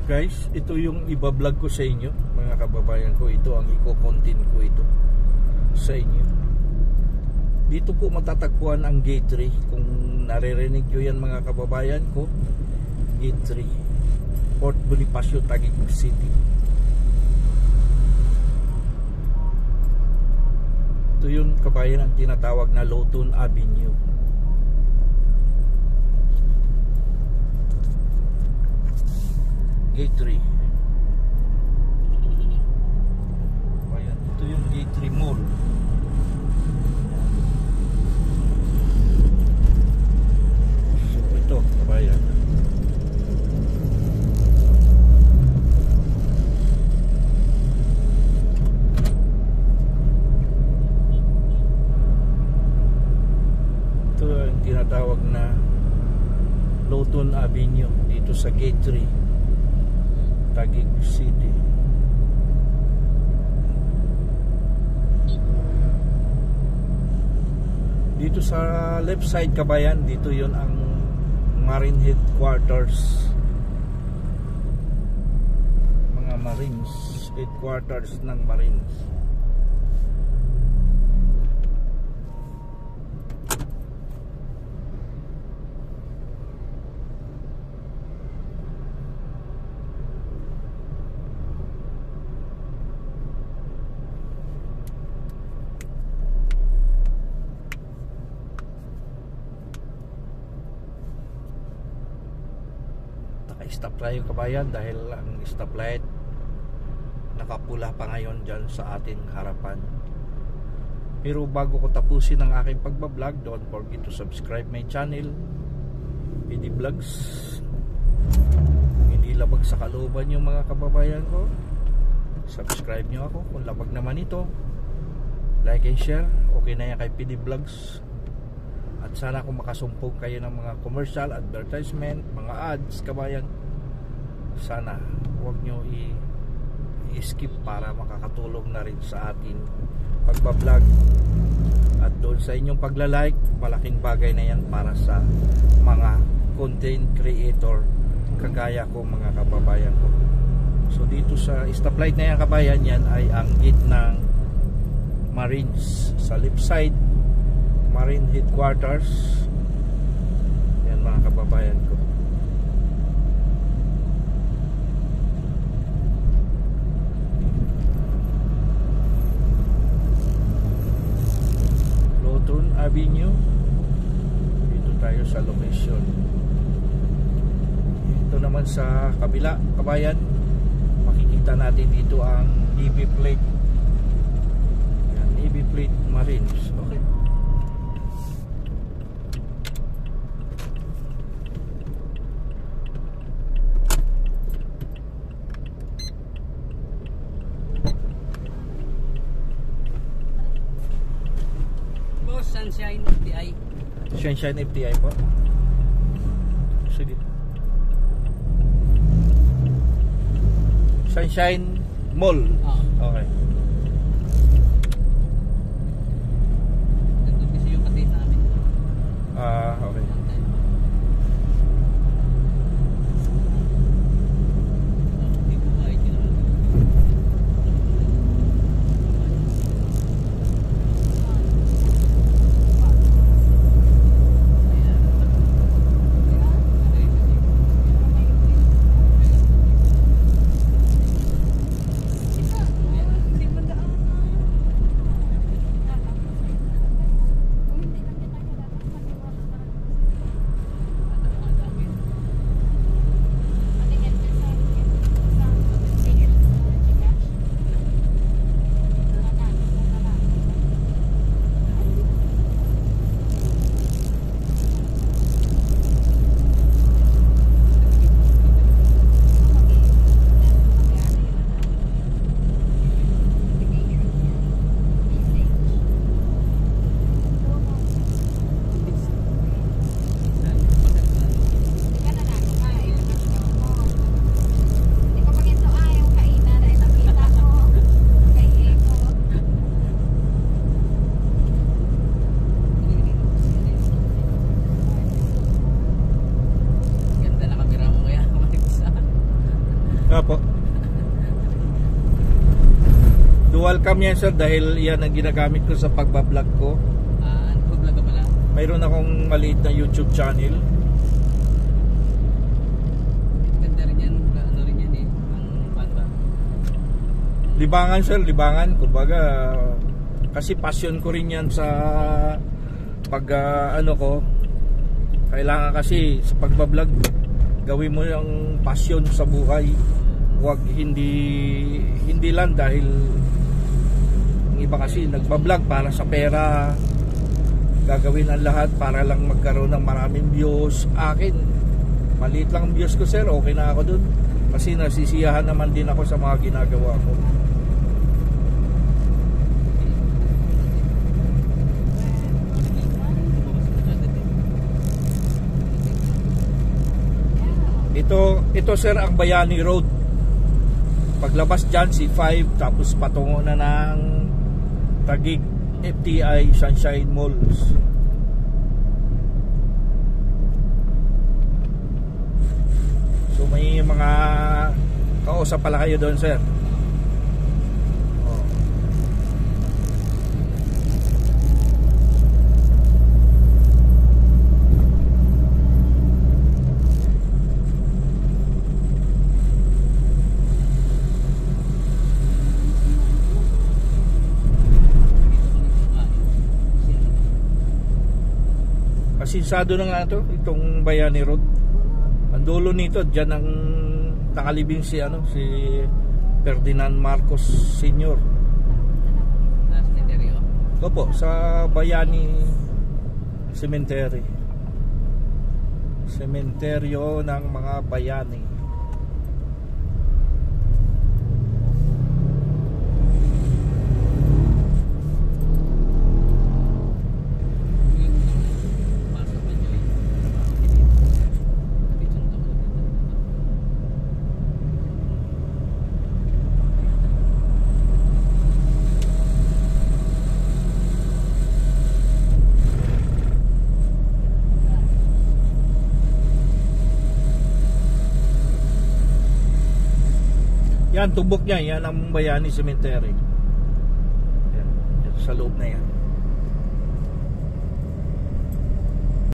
Guys, ito yung iba-vlog ko sa inyo, mga kababayan ko. Ito ang i-content ko ito sa inyo. Dito po matatagpuan ang Gate 3. Kung naririnig nyo yan, mga kababayan ko, Gate 3, Port Bonifacio, Taguig City. Ito yung kabayan ang tinatawag na Lotun Avenue. Gate 3. Ayan, ito yung Gate 3 Mall. So ito, kabayan. Ito yung tinatawag na Lotun Avenue dito sa Gate 3, Taguig City. Dito sa left side, kabayan, dito yon ang Marine Headquarters, mga Marines, headquarters ng Marines. Stop tayo, kabayan, dahil ang stoplight nakapula pa ngayon dyan sa ating harapan. Pero bago ko tapusin ang aking pagbablog, don't forget to subscribe my channel, PD Vlogs. Kung hindi labag sa kalooban yung mga kababayan ko, subscribe nyo ako. Kung labag naman ito, like and share. Okay na yan kay PD Vlogs. At sana kung makasumpog kayo ng mga commercial, advertisement, mga ads, kabayan, sana huwag nyo i-skip para makakatulong na rin sa atin pagbablog. At doon sa inyong pagla-like, malaking bagay na yan para sa mga content creator kagaya ko, mga kababayan ko. So dito sa stoplight na yan, kabayan, yan ay ang gate ng Marines. Sa left side, Marine Headquarters. Yan, mga kababayan ko. Lotun Avenue. Dito tayo sa location. Ito naman sa kabila, kabayan, makikita natin dito ang EB plate. Yan, EB plate Marines. Okay. Sunshine FTI. Sunshine FTI po. Sige. Sunshine Mall. Okay. Ito kasi yung kapit namin. Okay. Opo. Dual cam yan sir dahil yan ang ginagamit ko sa pagbablog ko. Ano po vlog ka pala? Mayroon akong maliit na YouTube channel. Ganda rin yan. Ano rin yan eh. Ang banda. Libangan sir, libangan. Kumbaga, kasi passion ko rin yan sa pag ano ko. Kailangan kasi sa pagbablog, gawin mo yung passion sa buhay. Huwag hindi lang dahil yung iba kasi nagbablog para sa pera. Gagawin ang lahat para lang magkaroon ng maraming views. Akin, maliit lang ang views ko sir, okay na ako dun. Kasi nasisiyahan naman din ako sa mga ginagawa ko. Ito sir ang Bayani Road. Paglabas dyan C5 tapos patungo na ng Taguig FTI Sunshine Malls. So may mga kausap pala kayo doon sir. Asinsado na nga ito, itong Bayani Road. Ang dulo nito, dyan ang nakalibing si Ferdinand Marcos Sr. Sa cemetery o? Opo, sa Bayani Cemetery. Sementeryo ng mga bayani. Yan, tubok niya, yan ang Bayani Cemetery. Yan, sa loob na yan.